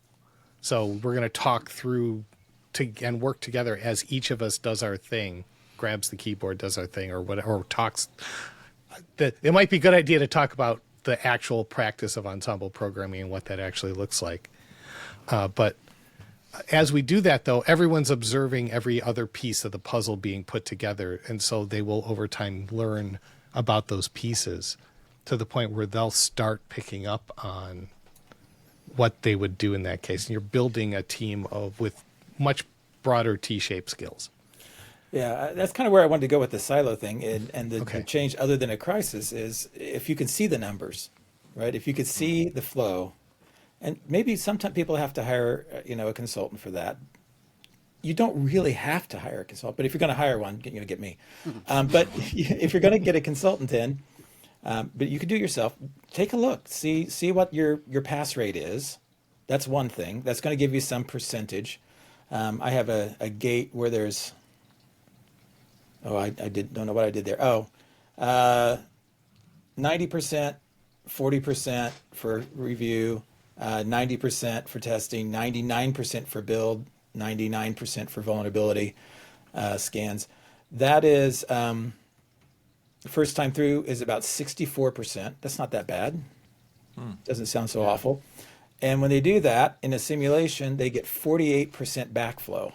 So we're going to talk through and work together as each of us does our thing, grabs the keyboard, does our thing, or whatever, or talks. It might be a good idea to talk about the actual practice of Ensemble programming and what that actually looks like. But as we do that, though, everyone's observing every other piece of the puzzle being put together. And so they will, over time, learn about those pieces to the point where they'll start picking up on what they would do in that case. And you're building a team with much broader T-shaped skills.
Yeah, that's kind of where I wanted to go with the silo thing. And the
Okay.
change other than a crisis is if you can see the numbers, right? If you could see the flow, and maybe sometimes people have to hire, a consultant for that. You don't really have to hire a consultant, but if you're going to hire one, get me. But if you're going to get a consultant in, but you could do it yourself. Take a look, see what your pass rate is. That's one thing. That's going to give you some percentage. I have a gate where there's. I don't know what I did there. 90%, 40% for review. 90% for testing, 99% for build, 99% for vulnerability scans. That is, first time through is about 64%. That's not that bad. Doesn't sound so awful. And when they do that in a simulation, they get 48% backflow.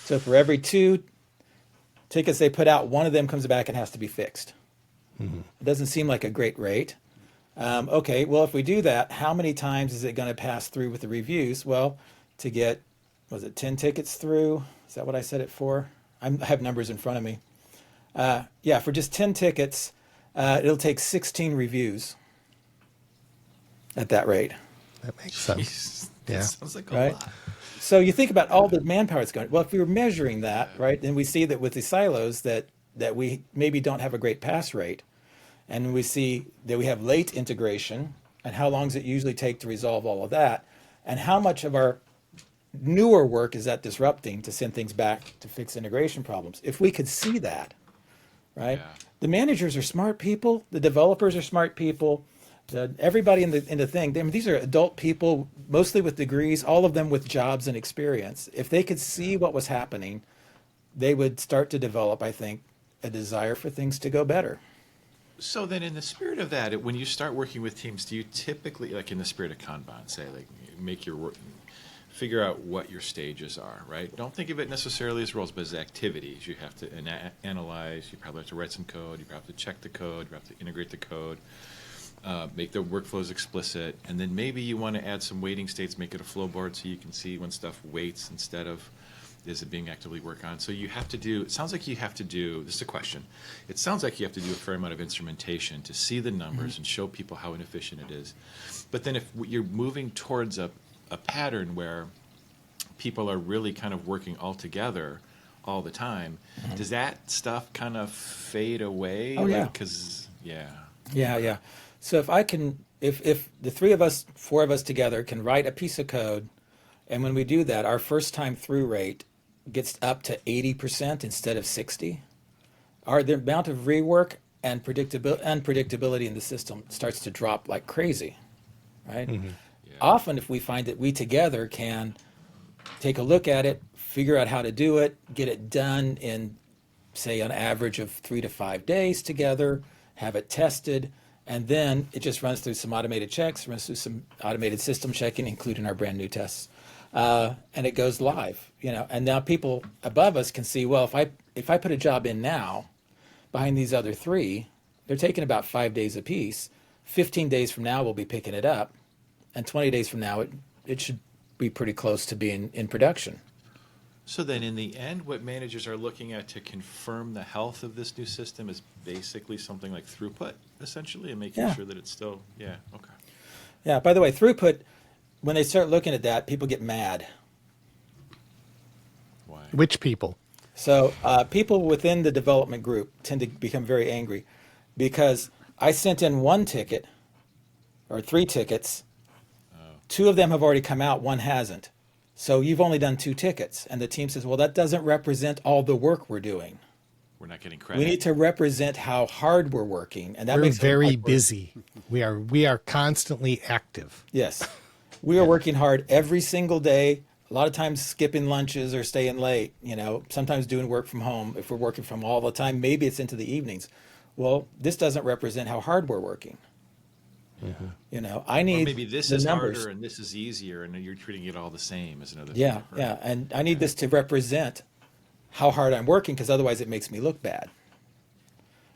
So for every 2 tickets they put out, one of them comes back and has to be fixed. It doesn't seem like a great rate. Okay, well, if we do that, how many times is it going to pass through with the reviews? Well, to get, 10 tickets through? Is that what I set it for? I have numbers in front of me. For just 10 tickets, it'll take 16 reviews at that rate.
That makes sense.
Jeez,
Yeah.
that sounds like a
Right?
lot.
So you think about all the manpower that's going. Well, if we were measuring that, right, then we see that with the silos that we maybe don't have a great pass rate, and we see that we have late integration, and how long does it usually take to resolve all of that, and how much of our newer work is that disrupting to send things back to fix integration problems. If we could see that, right?
Yeah.
The managers are smart people. The developers are smart people. Everybody in the thing. I mean, these are adult people, mostly with degrees, all of them with jobs and experience. If they could see what was happening, they would start to develop, I think, a desire for things to go better.
So then, in the spirit of that, when you start working with teams, do you typically, like in the spirit of Kanban, say, like, make your work, figure out what your stages are, right? Don't think of it necessarily as roles, but as activities. You have to analyze, you probably have to write some code, you probably have to check the code, you have to integrate the code, make the workflows explicit, and then maybe you want to add some waiting states, make it a flow board so you can see when stuff waits instead of is it being actively worked on. So you have to do, it sounds like you have to do, this is a question, it sounds like you have to do a fair amount of instrumentation to see the numbers and show people how inefficient it is. But then if you're moving towards a pattern where people are really kind of working all together all the time, does that stuff kind of fade away?
Oh, yeah.
Because, yeah.
Yeah. So if the three of us, four of us together can write a piece of code, and when we do that, our first time through rate gets up to 80% instead of 60. The amount of rework and unpredictability in the system starts to drop like crazy, right?
Yeah.
Often if we find that we together can take a look at it, figure out how to do it, get it done in, say, an average of 3 to 5 days together, have it tested, and then it just runs through some automated checks, runs through some automated system checking, including our brand new tests. And it goes live, and now people above us can see, well, if I put a job in now behind these other three, they're taking about 5 days apiece. 15 days from now, we'll be picking it up. And 20 days from now, it should be pretty close to being in production.
So then in the end, what managers are looking at to confirm the health of this new system is basically something like throughput, essentially, and making
Yeah.
sure that it's still, yeah, okay.
Yeah, by the way, throughput, when they start looking at that, people get mad.
Why?
Which people?
So people within the development group tend to become very angry because I sent in one ticket or 3 tickets. 2 of them have already come out, 1 hasn't. So you've only done 2 tickets. And the team says, well, that doesn't represent all the work we're doing.
We're not getting credit.
We need to represent how hard we're working. And that
We're
makes it
very
hard work.
busy. We are constantly active.
Yes. We are working hard every single day. A lot of times skipping lunches or staying late, sometimes doing work from home. If we're working from all the time, maybe it's into the evenings. Well, this doesn't represent how hard we're working. I need
Or maybe this
the
is
numbers.
harder and this is easier, and you're treating it all the same as another
Yeah,
thing. Right?
yeah. And I need this to represent how hard I'm working because otherwise it makes me look bad.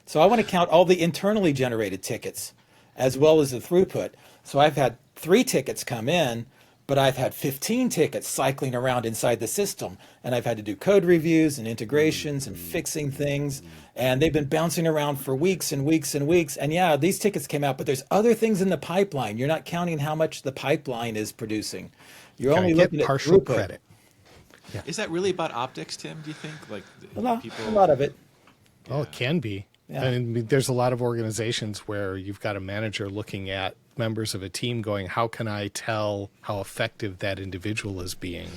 So I want to count all the internally generated tickets as well as the throughput. So I've had 3 tickets come in, but I've had 15 tickets cycling around inside the system. And I've had to do code reviews and integrations and fixing things. And they've been bouncing around for weeks and weeks and weeks. And yeah, these tickets came out, but there's other things in the pipeline. You're not counting how much the pipeline is producing. You're
Gotta
only
get
looking at
partial
throughput.
credit.
Is that really about optics, Tim, do you think? Like
A lot of it.
Oh, it can be.
Yeah.
I mean, there's a lot of organizations where you've got a manager looking at members of a team going, how can I tell how effective that individual is being?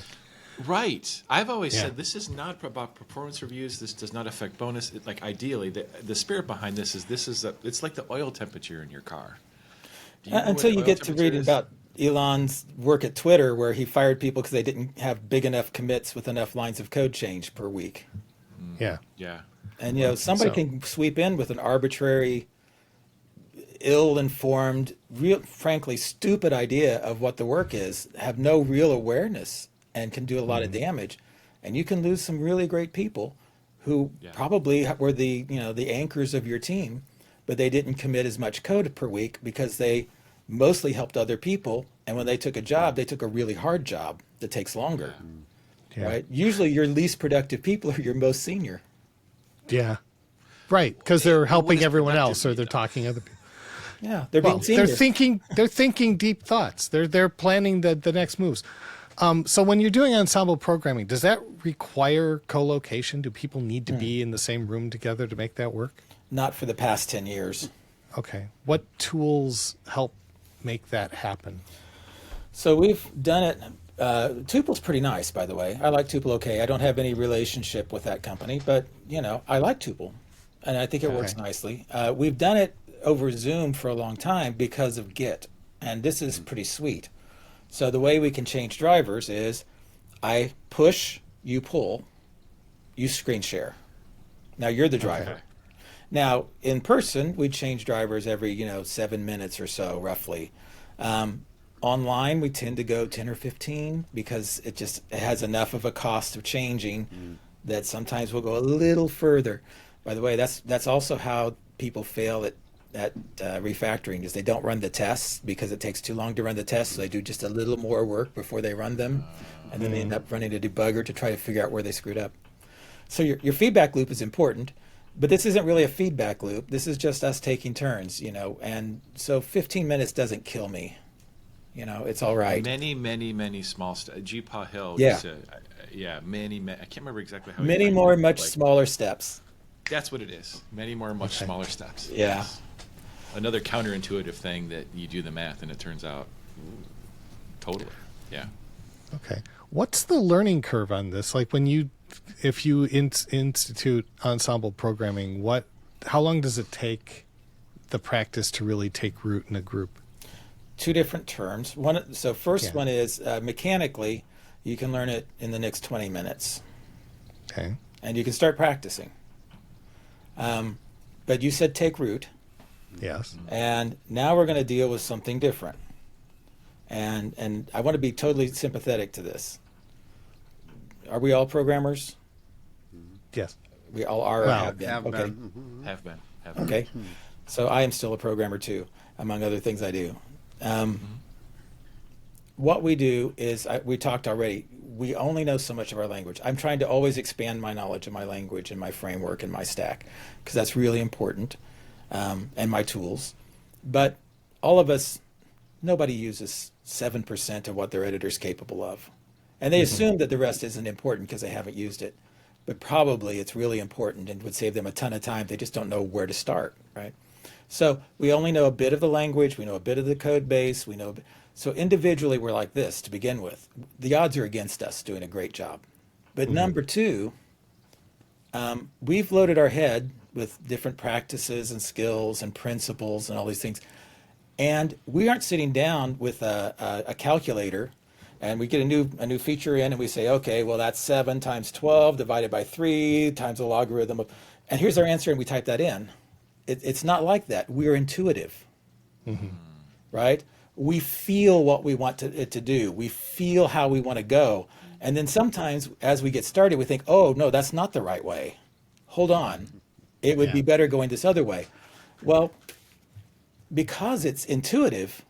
Right. I've always
Yeah.
said this is not about performance reviews. This does not affect bonus. Ideally, the spirit behind this is it's like the oil temperature in your car. Do you know
Until
what
you
oil
get to
temperature
read
is?
about Elon's work at Twitter, where he fired people because they didn't have big enough commits with enough lines of code change per week.
Yeah.
Yeah.
And somebody
So-
can sweep in with an arbitrary, ill-informed, frankly stupid idea of what the work is, have no real awareness, and can do a lot of damage. And you can lose some really great people who
Yeah.
probably were the anchors of your team, but they didn't commit as much code per week because they mostly helped other people. And when they took a job, they took a really hard job that takes longer.
Yeah.
Right? Usually your least productive people are your most senior.
Yeah. Right. Because they're
What
helping
does
everyone
productive
else or
mean,
they're
though?
talking other people.
Yeah, they're
Well,
being senior.
they're thinking deep thoughts. They're planning the next moves. So when you're doing ensemble programming, does that require co-location? Do people need to be in the same room together to make that work?
Not for the past 10 years.
Okay. What tools help make that happen?
So we've done it. Tuple's pretty nice, by the way. I like Tuple okay. I don't have any relationship with that company, but, I like Tuple, and I think it works nicely. We've done it over Zoom for a long time because of Git, and this is pretty sweet. So the way we can change drivers is I push, you pull, you screen share. Now you're the driver.
Okay.
Now, in person, we change drivers every, 7 minutes or so, roughly. Online, we tend to go 10 or 15 because it has enough of a cost of changing that sometimes we'll go a little further. By the way, that's also how people fail at refactoring, is they don't run the tests because it takes too long to run the tests. So they do just a little more work before they run them, and then they end up running a debugger to try to figure out where they screwed up. So your feedback loop is important. But this isn't really a feedback loop. This is just us taking turns, and so 15 minutes doesn't kill me. It's all right.
Many small steps. G-Paw Hill.
Yeah.
Many. I can't remember exactly how.
Many more, much smaller steps.
That's what it is. Many more, much smaller steps.
Yeah.
Yes. Another counterintuitive thing that you do the math and it turns out totally. Yeah.
Okay. What's the learning curve on this? Like if you institute ensemble programming, how long does it take the practice to really take root in a group?
Two different terms. One is mechanically, you can learn it in the next 20 minutes.
Okay.
And you can start practicing. But you said take root.
Yes.
And now we're going to deal with something different. And I want to be totally sympathetic to this. Are we all programmers?
Yes.
We all are.
Well,
have been.
Have
Okay.
been.
Have been.
Okay. So I am still a programmer too, among other things I do. What we do is, we talked already, we only know so much of our language. I'm trying to always expand my knowledge of my language and my framework and my stack, because that's really important, and my tools. But all of us, nobody uses 7% of what their editor's capable of. And they assume that the rest isn't important because they haven't used it. But probably it's really important and would save them a ton of time. They just don't know where to start, right? So we only know a bit of the language. We know a bit of the code base. So individually, we're like this to begin with. The odds are against us doing a great job. But number two, we've loaded our head with different practices and skills and principles and all these things. And we aren't sitting down with a calculator and we get a new feature in and we say, okay, well, that's 7 times 12 divided by 3 times the logarithm of, and here's our answer, and we type that in. It's not like that. We're intuitive, right? We feel what we want it to do. We feel how we want to go. And then sometimes as we get started, we think, oh, no, that's not the right way. Hold on. It would be better going this other way. Well, because it's intuitive,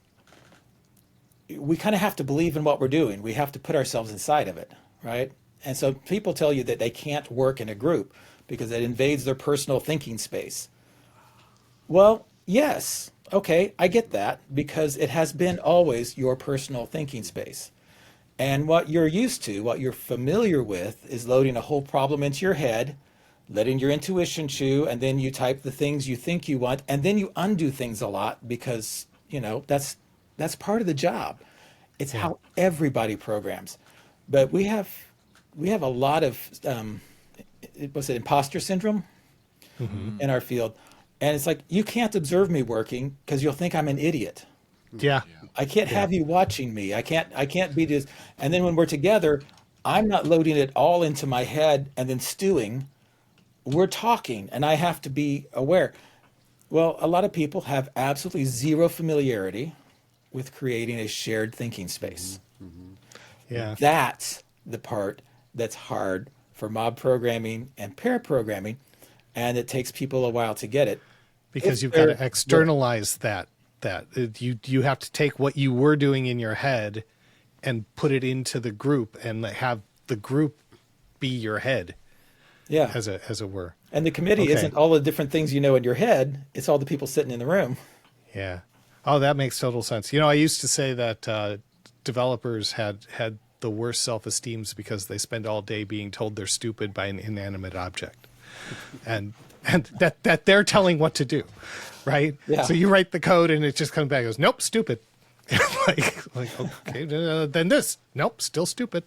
we kind of have to believe in what we're doing. We have to put ourselves inside of it, right? And so people tell you that they can't work in a group because it invades their personal thinking space. Well, yes, okay, I get that, because it has been always your personal thinking space. And what you're used to, what you're familiar with, is loading a whole problem into your head, letting your intuition chew, and then you type the things you think you want, and then you undo things a lot because, that's part of the job. It's how everybody programs. But we have a lot of, what's it, imposter syndrome in our field. And it's like, you can't observe me working because you'll think I'm an idiot.
Yeah.
I can't have you watching me. I can't be this. And then when we're together, I'm not loading it all into my head and then stewing. We're talking, and I have to be aware. Well, a lot of people have absolutely zero familiarity with creating a shared thinking space.
Yeah.
That's the part that's hard for mob programming and pair programming, and it takes people a while to get it.
Because you've got to externalize that. You have to take what you were doing in your head and put it into the group and have the group be your head.
Yeah.
As it were.
And the committee isn't all the different things you know in your head. It's all the people sitting in the room.
Yeah. Oh, that makes total sense. I used to say that developers had the worst self-esteems because they spend all day being told they're stupid by an inanimate object, and that they're telling what to do, right?
Yeah.
So you write the code and it just comes back and goes, nope, stupid. like okay, then this, nope, still stupid.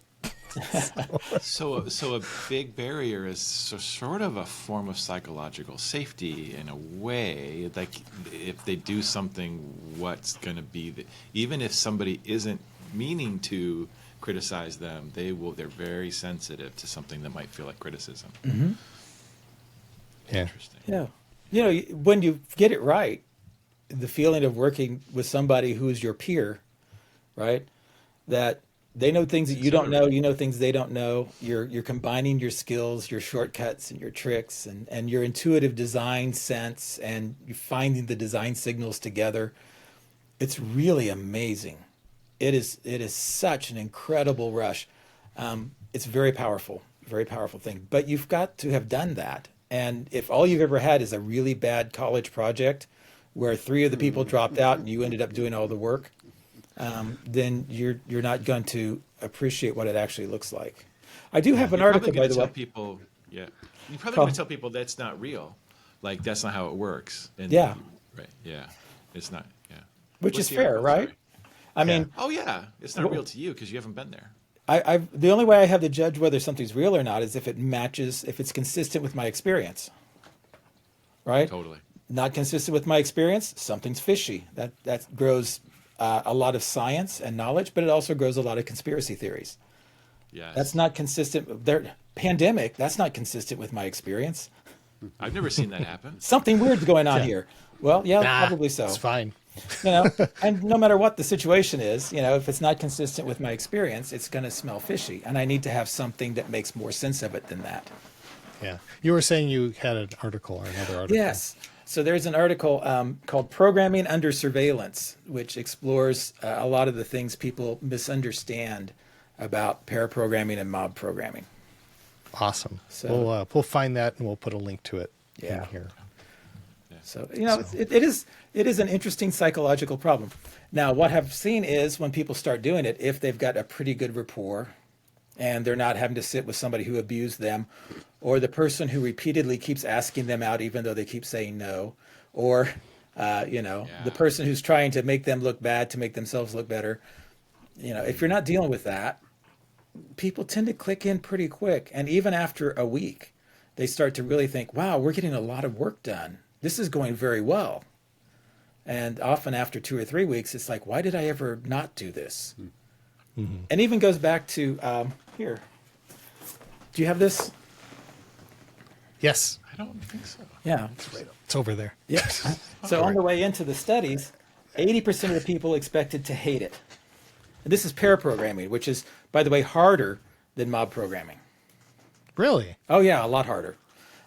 So a big barrier is sort of a form of psychological safety in a way. Like if they do something, what's going to be even if somebody isn't meaning to criticize them, they're very sensitive to something that might feel like criticism.
Mm-hmm.
Yeah.
Interesting.
Yeah. You know, when you get it right, the feeling of working with somebody who is your peer, right? That they know things that you don't know, you know things they don't know. You're combining your skills, your shortcuts and your tricks and your intuitive design sense, and you're finding the design signals together. It's really amazing. It is such an incredible rush. It's very powerful thing. But you've got to have done that. And if all you've ever had is a really bad college project where 3 of the people dropped out and you ended up doing all the work, then you're not going to appreciate what it actually looks like. I do have an article, by the way.
People, yeah, you're probably going to tell people that's not real, like that's not how it works. And
Yeah.
Right. Yeah. It's not. Yeah.
Which
What's
is
the
fair,
article?
right?
Sorry.
I mean,
Oh yeah, it's not real to you because you haven't been there.
the only way I have to judge whether something's real or not is if it matches, if it's consistent with my experience, right?
Totally.
Not consistent with my experience, something's fishy. That grows a lot of science and knowledge, but it also grows a lot of conspiracy theories.
Yes.
That's not consistent. Pandemic, that's not consistent with my experience.
I've never seen that happen.
Something weird's going on here. Well, yeah,
Nah,
probably so.
It's fine.
You know, and no matter what the situation is, you know, if it's not consistent with my experience, it's going to smell fishy, and I need to have something that makes more sense of it than that.
Yeah. You were saying you had an article or another article.
Yes. So there's an article called Programming Under Surveillance, which explores a lot of the things people misunderstand about pair programming and mob programming.
Awesome.
So-
We'll find that and we'll put a link to it
Yeah.
in here.
So, you know, it is an interesting psychological problem. Now, what I've seen is when people start doing it, if they've got a pretty good rapport and they're not having to sit with somebody who abused them, or the person who repeatedly keeps asking them out even though they keep saying no, or, the person who's trying to make them look bad to make themselves look better. You know, if you're not dealing with that, people tend to click in pretty quick. And even after a week, they start to really think, wow, we're getting a lot of work done. This is going very well. And often after 2 or 3 weeks, it's like, why did I ever not do this? Mm-hmm. And even goes back to here. Do you have this?
Yes.
I don't think so.
Yeah.
It's over there.
Yeah. So on the way into the studies, 80% of the people expected to hate it. And this is pair programming, which is, by the way, harder than mob programming.
Really?
Oh, yeah, a lot harder.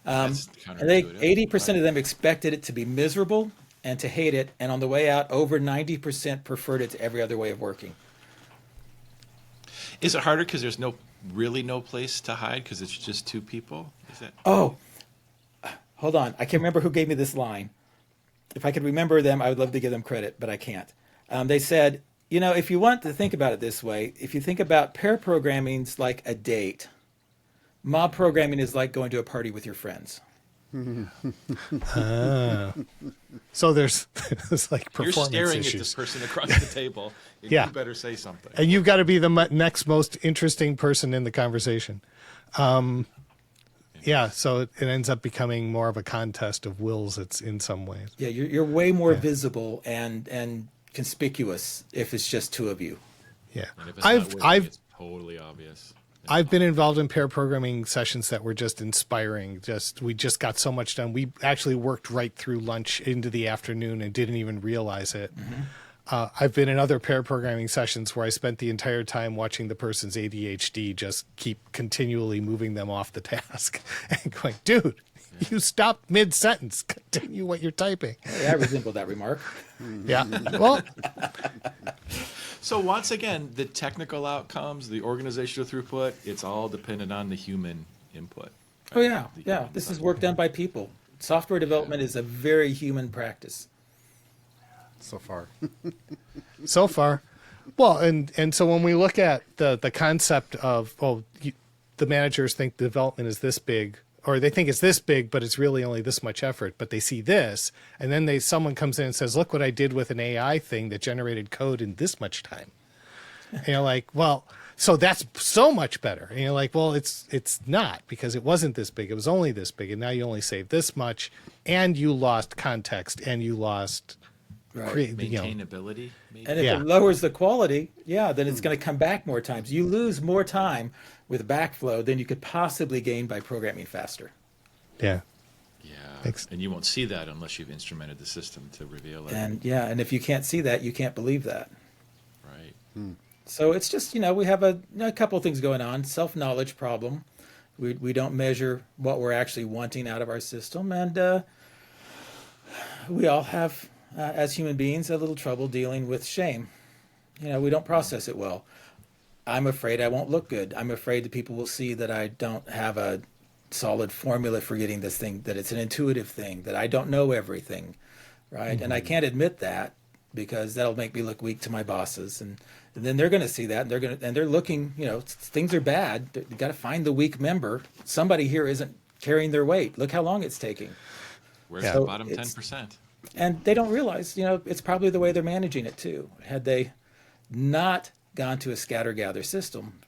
That's
And they,
counterintuitive.
80% of them expected it to be miserable and to hate it. And on the way out, over 90% preferred it to every other way of working.
Is it harder because there's really no place to hide because it's just 2 people? Is it?
Oh, hold on. I can't remember who gave me this line. If I could remember them, I would love to give them credit, but I can't. They said, you know, if you want to think about it this way, if you think about pair programming's like a date, mob programming is like going to a party with your friends.
So there's like
You're
performance
staring
issues.
at this person across the table. And
Yeah.
You better say something.
And you've got to be the next most interesting person in the conversation. Yeah, so it ends up becoming more of a contest of wills. It's in some ways.
Yeah, you're way more visible and conspicuous if it's just 2 of you.
Yeah,
And if it's not working, it's totally obvious.
I've been involved in pair programming sessions that were just inspiring. We just got so much done. We actually worked right through lunch into the afternoon and didn't even realize it. Mm-hmm. I've been in other pair programming sessions where I spent the entire time watching the person's ADHD just keep continually moving them off the task and going, dude, you stopped mid-sentence. Continue what you're typing.
Hey, I resemble that remark.
Yeah. Well,
So once again, the technical outcomes, the organizational throughput, it's all dependent on the human input.
Oh, yeah. Yeah. This is work done by people. Software development is a very human practice.
So far.
so far. Well, and so when we look at the concept of, the managers think the development is this big, or they think it's this big, but it's really only this much effort, but they see this, and then someone comes in and says, look what I did with an AI thing that generated code in this much time. And you're like, well, so that's so much better. And you're like, well, it's not, because it wasn't this big. It was only this big, and now you only saved this much, and you lost context, and you lost
Maintainability, maybe?
And if it lowers the quality, then it's going to come back more times. You lose more time with backflow than you could possibly gain by programming faster.
Yeah.
Yeah.
Thanks.
And you won't see that unless you've instrumented the system to reveal it.
And if you can't see that, you can't believe that.
Right.
So it's just, we have a couple of things going on. Self-knowledge problem. We don't measure what we're actually wanting out of our system. And we all have, as human beings, a little trouble dealing with shame. We don't process it well. I'm afraid I won't look good. I'm afraid that people will see that I don't have a solid formula for getting this thing, that it's an intuitive thing, that I don't know everything, right? Mm-hmm. And I can't admit that, because that'll make me look weak to my bosses. And then they're going to see that, and they're looking, things are bad. They've got to find the weak member. Somebody here isn't carrying their weight. Look how long it's taking.
Where's the bottom 10%?
And they don't realize, it's probably the way they're managing it too. Had they not gone to a scatter-gather system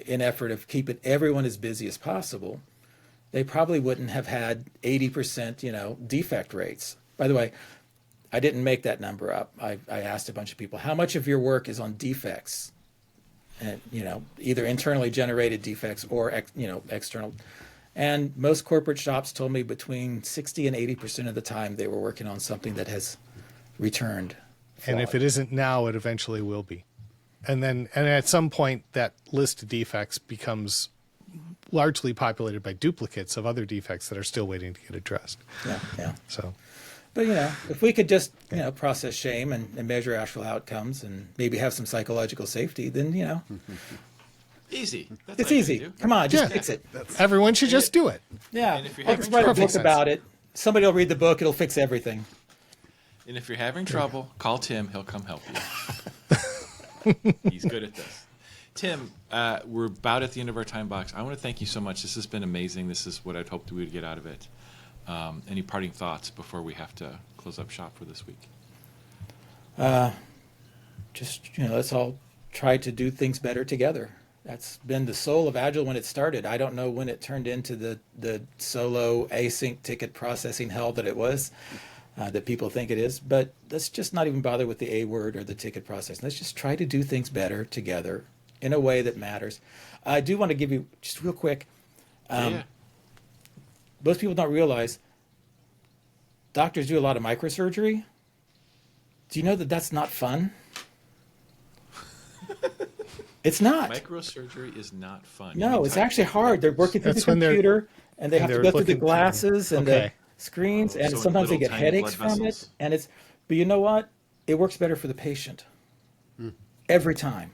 in effort of keeping everyone as busy as possible, they probably wouldn't have had 80%, defect rates. By the way, I didn't make that number up. I asked a bunch of people, how much of your work is on defects? And, either internally generated defects or, external. And most corporate shops told me between 60 and 80% of the time they were working on something that has returned flawed.
And if it isn't now, it eventually will be. And at some point, that list of defects becomes largely populated by duplicates of other defects that are still waiting to get addressed.
Yeah.
So,
but if we could just process shame and measure actual outcomes and maybe have some psychological safety, then
Easy. That's
it's
all you
easy.
have to do.
Come on, just fix it.
everyone should just do it.
Yeah,
And if you're
I'll
having
just write a
trouble-
book
Perfect
about it. Somebody will read the book. It'll fix everything.
And if you're having trouble, call Tim. He'll come help you. He's good at this. Tim, we're about at the end of our time box. I want to thank you so much. This has been amazing. This is what I'd hoped we would get out of it. Any parting thoughts before we have to close up shop for this week?
Let's all try to do things better together. That's been the soul of Agile when it started. I don't know when it turned into the solo async ticket processing hell that it was, that people think it is. But let's just not even bother with the A word or the ticket processing. Let's just try to do things better together in a way that matters. I do want to give you, just real quick, most people don't realize doctors do a lot of microsurgery. Do you know that that's not fun? It's not.
Microsurgery is not fun.
No, it's actually hard. They're working through the
That's when they're-
computer, and they have to
they're
go through the
looking through-
glasses and the
Okay.
screens, and
So
sometimes they
little
get
tiny
headaches
blood
from it.
vessels.
And but you know what? It works better for the patient every time.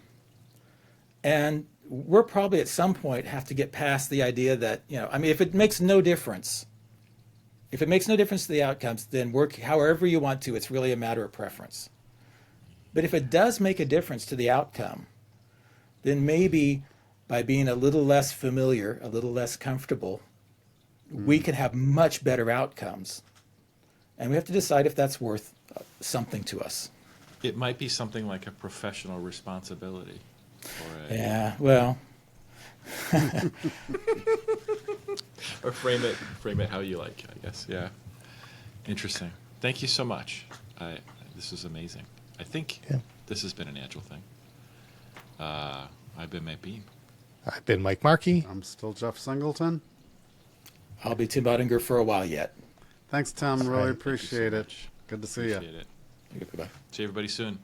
And we're probably at some point have to get past the idea that, if it makes no difference, to the outcomes, then work however you want to. It's really a matter of preference. But if it does make a difference to the outcome, then maybe by being a little less familiar, a little less comfortable, we can have much better outcomes. And we have to decide if that's worth something to us.
It might be something like a professional responsibility.
Yeah, well.
Or frame it how you like, I guess. Yeah. Interesting. Thank you so much. This is amazing. I think this has been an Agile thing. I've been Matt Beam.
I've been Mike Markey.
I'm still Jeff Singleton.
I'll be Tim Ottinger for a while yet.
Thanks, Tim.
That's
Really
right.
appreciate it.
much.
Good to see you.
Appreciate it.
Goodbye.
See everybody soon.